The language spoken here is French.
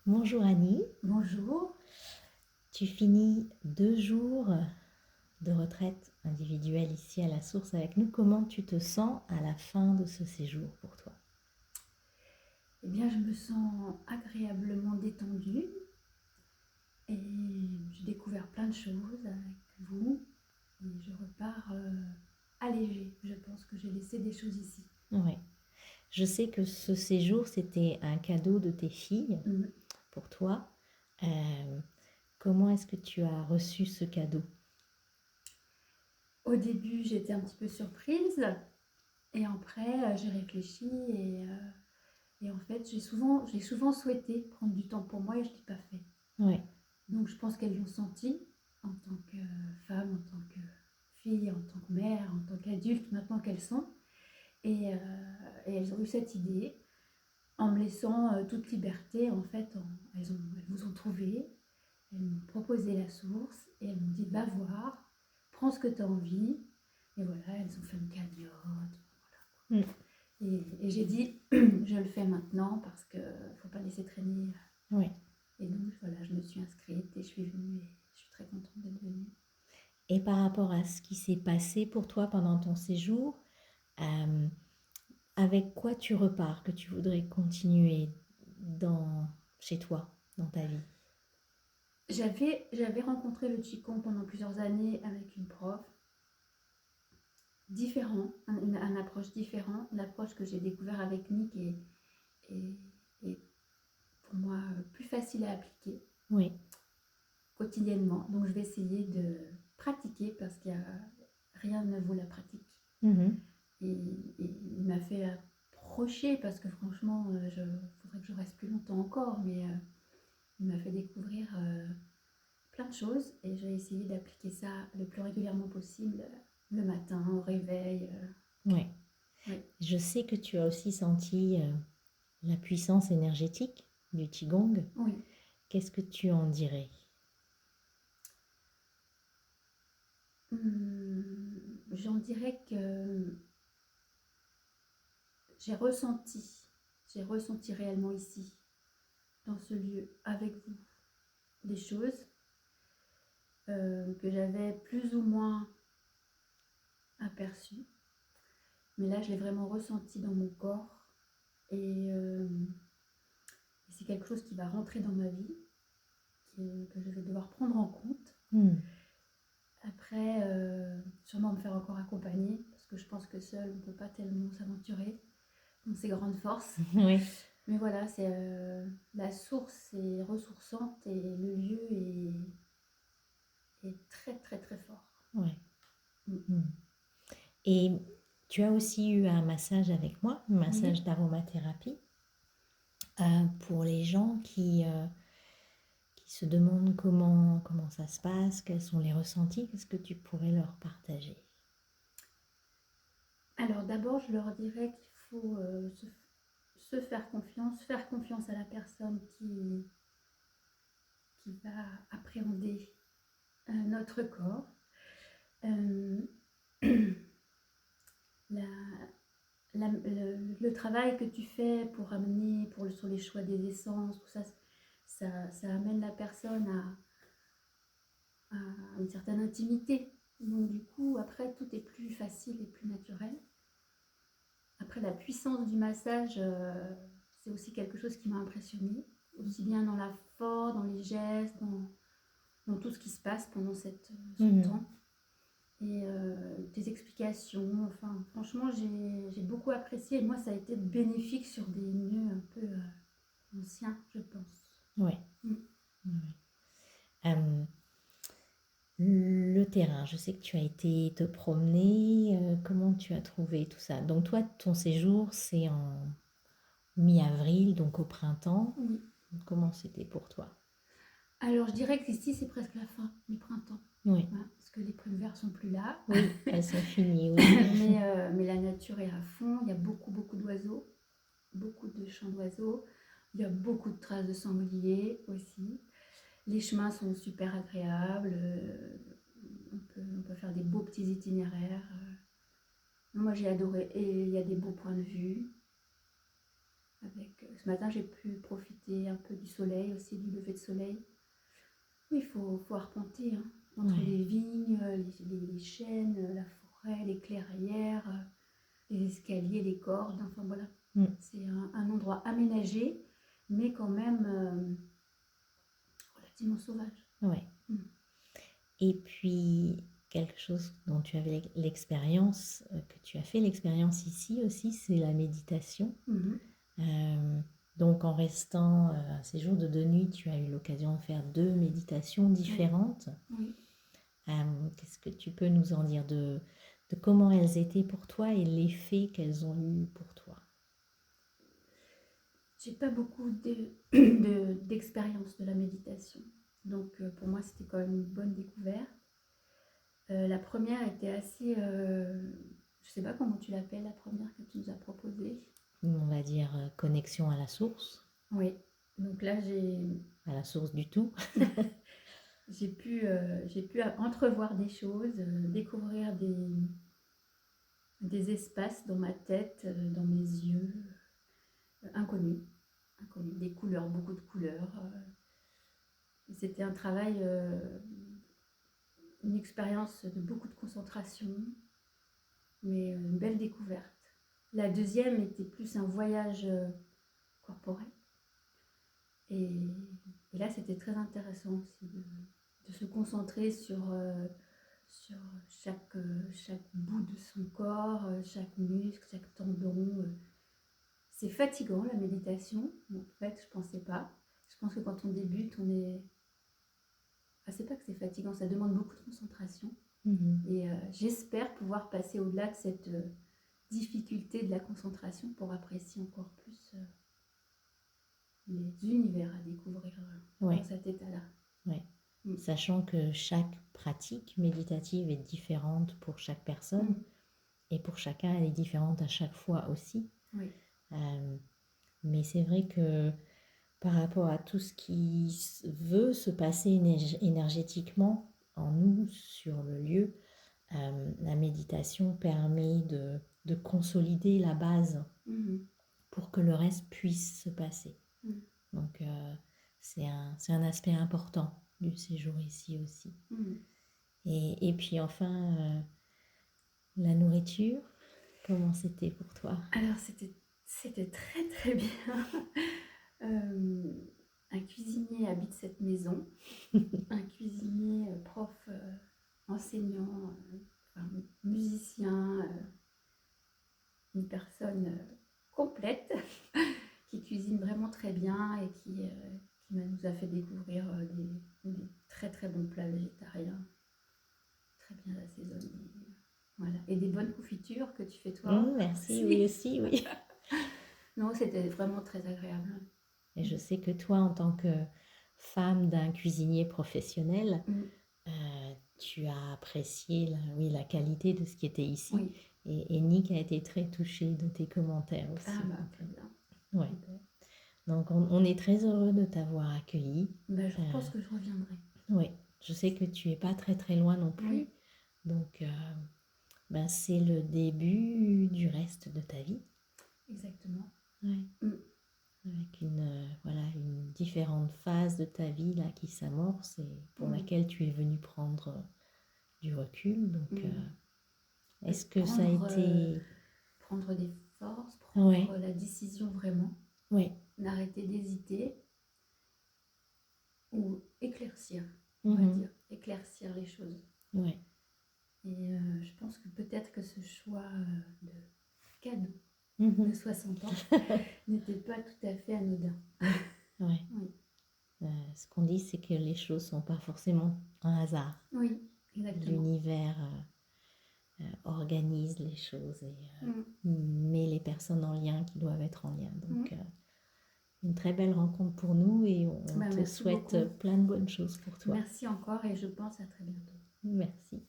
Bonjour Annie, Bonjour. tu finis 2 jours de retraite individuelle ici à la source avec nous. Comment tu te sens à la fin de ce séjour pour toi? Eh bien, je me sens agréablement détendue et j'ai découvert plein de choses avec vous et je repars allégée. Je pense que j'ai laissé des choses ici. Oui, je sais que ce séjour c'était un cadeau de tes filles Mm. pour toi. Euh, Comment est-ce que tu as reçu ce cadeau? Au début, j'étais un petit peu surprise et après, j'ai réfléchi et en fait, j'ai souvent souhaité prendre du temps pour moi et je ne l'ai pas fait. Oui, Donc, je pense qu'elles l'ont senti en tant que femme, en tant que fille, en tant que mère, en tant qu'adulte, maintenant qu'elles sont. Et, et elles ont eu cette idée en me laissant toute liberté. En fait, elles vous ont trouvé, elles m'ont proposé la source et elles m'ont dit va voir, prends ce que tu as envie. Et voilà, elles ont fait une cagnotte. mm, Et j'ai dit je le fais maintenant parce qu'il ne faut pas laisser traîner. oui. Et donc voilà, je me suis inscrite et je suis venue et je suis très contente d'être venue. Et par rapport à ce qui s'est passé pour toi pendant ton séjour, euh, avec quoi tu repars que tu voudrais continuer chez toi, dans ta vie? J'avais rencontré le Qigong pendant plusieurs années avec une prof différent, une approche différente, l'approche que j'ai découvert avec Nick est, est pour moi plus facile à appliquer Oui. quotidiennement. Donc je vais essayer de pratiquer parce qu'il y a rien ne vaut la pratique. Mhm. Et il m'a fait approcher parce que franchement, faudrait que je reste plus longtemps encore, mais il m'a fait découvrir plein de choses et j'ai essayé d'appliquer ça le plus régulièrement possible le matin au réveil. Ouais. Oui. Je sais que tu as aussi senti la puissance énergétique du Qigong. Oui. Qu'est-ce que tu en dirais? J'en dirais que j'ai ressenti, j'ai ressenti réellement ici, dans ce lieu, avec vous, des choses que j'avais plus ou moins aperçues. Mais là, je l'ai vraiment ressenti dans mon corps. Et c'est quelque chose qui va rentrer dans ma vie, que je vais devoir prendre en compte. Hmm. Après, sûrement me faire encore accompagner, parce que je pense que seul, on ne peut pas tellement s'aventurer dans ses grandes forces. Oui, Mais voilà, c'est la source est ressourçante et le lieu est très très très fort. ouais. Mm. Hmm. Et tu as aussi eu un massage avec moi, un Oui. massage d'aromathérapie, pour les gens qui se demandent comment ça se passe, quels sont les ressentis, qu'est-ce que tu pourrais leur partager? Alors d'abord, je leur dirais qu'il faut se faire confiance à la personne qui va appréhender notre corps. Euh, la, le travail que tu fais pour amener sur les choix des essences, tout ça, ça amène la personne à une certaine intimité. Donc du coup, après, tout est plus facile et plus naturel. Après, la puissance du massage, c'est aussi quelque chose qui m'a impressionnée, aussi bien dans la force, dans les gestes, dans tout ce qui se passe pendant ce Mhm. temps. Et tes explications, enfin, franchement, j'ai beaucoup apprécié. Et moi, ça a été bénéfique sur des nœuds un peu anciens, je pense. Ouais. Mm. Ouais. Euh, le terrain, je sais que tu as été te promener, comment tu as trouvé tout ça? Donc toi, ton séjour, c'est en mi-avril, donc au printemps. Oui. Comment c'était pour toi? Alors, je dirais qu'ici, c'est presque la fin du printemps. Oui, Voilà, parce que les prunes vertes sont plus là. oui, elles sont finies, oui. Mais la nature est à fond. Il y a beaucoup, beaucoup d'oiseaux, beaucoup de chants d'oiseaux. Il y a beaucoup de traces de sangliers aussi. Les chemins sont super agréables. On peut faire des beaux petits itinéraires. Moi, j'ai adoré. Et il y a des beaux points de vue. Ce matin, j'ai pu profiter un peu du soleil, aussi du lever de soleil. Oui, faut arpenter, hein, entre Ouais. les vignes, les chênes, la forêt, les clairières, les escaliers, les cordes, enfin voilà. Mm. C'est un endroit aménagé, mais quand même relativement sauvage. Ouais. Mm. Et puis, quelque chose dont tu avais l'expérience, que tu as fait l'expérience ici aussi, c'est la méditation. Mhm. Euh, donc, en restant un séjour de 2 nuits, tu as eu l'occasion de faire 2 méditations différentes. Oui. Qu'est-ce que tu peux nous en dire de comment elles étaient pour toi et l'effet qu'elles ont eu pour toi? J'ai pas beaucoup d'expérience de la méditation. Donc pour moi, c'était quand même une bonne découverte. La première était assez... je sais pas comment tu l'appelles, la première que tu nous as proposée. On va dire connexion à la source Oui. Donc là, à la source du tout. j'ai pu entrevoir des choses, découvrir des espaces dans ma tête, dans mes yeux, inconnus. Des couleurs, beaucoup de couleurs. C'était un travail, une expérience de beaucoup de concentration, mais une belle découverte. La deuxième était plus un voyage corporel. Et là, c'était très intéressant aussi de se concentrer sur chaque bout de son corps, chaque muscle, chaque tendon. C'est fatigant la méditation. En fait, je pensais pas. Je pense que quand on débute, on est... Ah, c'est pas que c'est fatigant, ça demande beaucoup de concentration. Et j'espère pouvoir passer au-delà de cette difficulté de la concentration pour apprécier encore plus les univers à découvrir Ouais. dans cet état-là. Ouais. Mm. Sachant que chaque pratique méditative est différente pour chaque personne et pour chacun elle est différente à chaque fois aussi. Oui. Mais c'est vrai que par rapport à tout ce qui veut se passer énergétiquement en nous sur le lieu, la méditation permet de consolider la base pour que le reste puisse se passer. Donc c'est un aspect important du séjour ici aussi. Et puis enfin, la nourriture, comment c'était pour toi? Alors c'était très très bien. Un cuisinier habite cette maison, un cuisinier, prof, enseignant, enfin, musicien, une personne complète qui cuisine vraiment très bien et qui nous a fait découvrir des très très bons plats végétariens, très bien assaisonnés. Voilà. Et des bonnes confitures que tu fais toi. Merci, oui aussi, oui. Non, c'était vraiment très agréable. Et je sais que toi, en tant que femme d'un cuisinier professionnel, tu as apprécié la qualité de ce qui était ici. Oui. Et Nick a été très touché de tes commentaires aussi. Ah bah, très bien. Ouais. Donc on est très heureux de t'avoir accueilli. Bah, je pense que je reviendrai. Oui, je sais que tu n'es pas très très loin non plus. Oui. Donc ben, c'est le début du reste de ta vie. Exactement. Ouais. Avec une différente phase de ta vie là, qui s'amorce et pour laquelle tu es venu prendre du recul. Donc, est-ce que ça a été... Prendre des forces, prendre la décision vraiment, d'arrêter d'hésiter ou éclaircir, on va dire, éclaircir les choses. Ouais. Et je pense que peut-être que ce choix de cadeau de 60 ans n'était pas tout à fait anodin. Ouais. Oui. Ce qu'on dit, c'est que les choses ne sont pas forcément un hasard. Oui, exactement. L'univers organise les choses et met les personnes en lien qui doivent être en lien. Donc, une très belle rencontre pour nous et on te souhaite plein de bonnes choses pour toi. Merci encore et je pense à très bientôt. Merci.